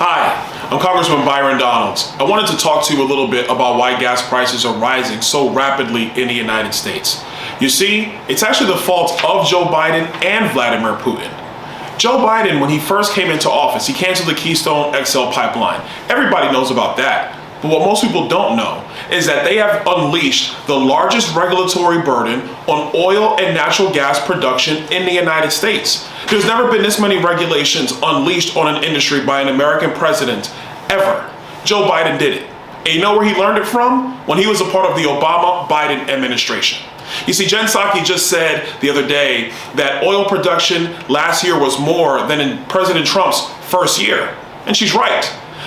Hi, I'm Congressman Byron. I wanted to talk to you a little bit about why gas prices are rising so rapidly in the United States. You see, it's actually the fault of Joe Biden and Vladimir Putin. Joe Biden, when he first came into office, he canceled the Keystone XL pipeline. Everybody knows about that. But what most people don't know is that they have unleashed the largest regulatory burden on oil and natural gas production in the United States. There's never been this many regulations unleashed on an industry by an American president ever. Joe Biden did it. And you know where he learned it from? When he was a part of the Obama-Biden administration. You see, Jen Psaki just said the other day that oil production last year was more than in President Trump's first year. And she's right.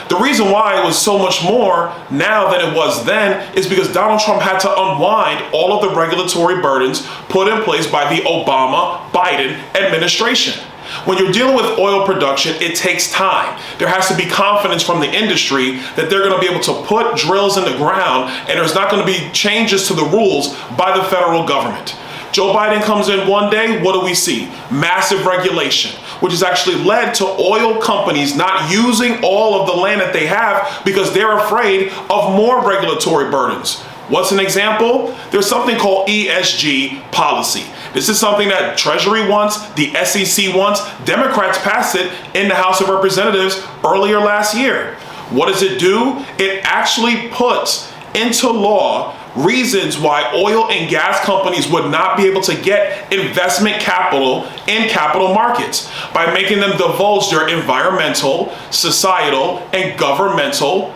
The reason why it was so much more now than it was then is because Donald Trump had to unwind all of the regulatory burdens put in place by the Obama-Biden administration. When you're dealing with oil production, it takes time. There has to be confidence from the industry that they're going to be able to put drills in the ground and there's not going to be changes to the rules by the federal government. Joe Biden comes in one day, what do we see? Massive regulation, which has actually led to oil companies not using all of the land that they have because they're afraid of more regulatory burdens. What's an example? There's something called ESG policy. This is something that Treasury wants, the SEC wants. Democrats passed it in the House of Representatives earlier last year. What does it do? It actually puts into law reasons why oil and gas companies would not be able to get investment capital in capital markets by making them divulge their environmental, societal, and governmental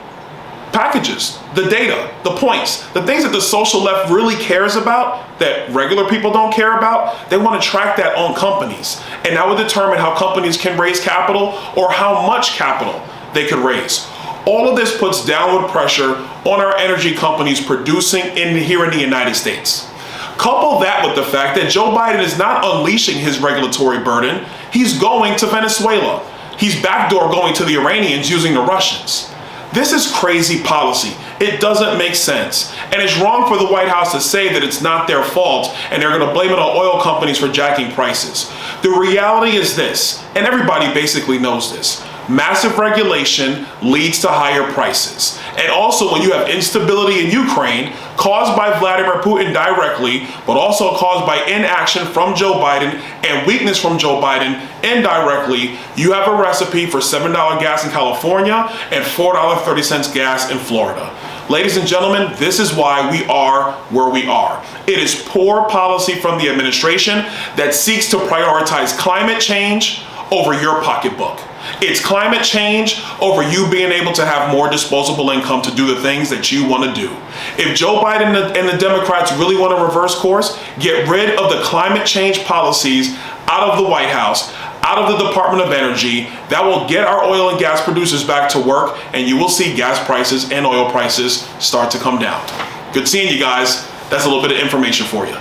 packages, the data, the points, the things that the social left really cares about that regular people don't care about. They want to track that on companies, and that would determine how companies can raise capital or how much capital they could raise. All of this puts downward pressure on our energy companies producing here in the United States. Couple that with the fact that Joe Biden is not unleashing his regulatory burden. He's going to Venezuela. He's backdoor going to the Iranians using the Russians. This is crazy policy. It doesn't make sense. And it's wrong for the White House to say that it's not their fault and they're going to blame it on oil companies for jacking prices. The reality is this, and everybody basically knows this. Massive regulation leads to higher prices. And also when you have instability in Ukraine caused by Vladimir Putin directly, but also caused by inaction from Joe Biden and weakness from Joe Biden indirectly, you have a recipe for $7 gas in California and $4.30 gas in Florida. Ladies and gentlemen, this is why we are where we are. It is poor policy from the administration that seeks to prioritize climate change over your pocketbook. It's climate change over you being able to have more disposable income to do the things that you want to do. If Joe Biden and the Democrats really want to reverse course, get rid of the climate change policies out of the White House, out of the Department of Energy. That will get our oil and gas producers back to work, and you will see gas prices and oil prices start to come down. Good seeing you guys. That's a little bit of information for you.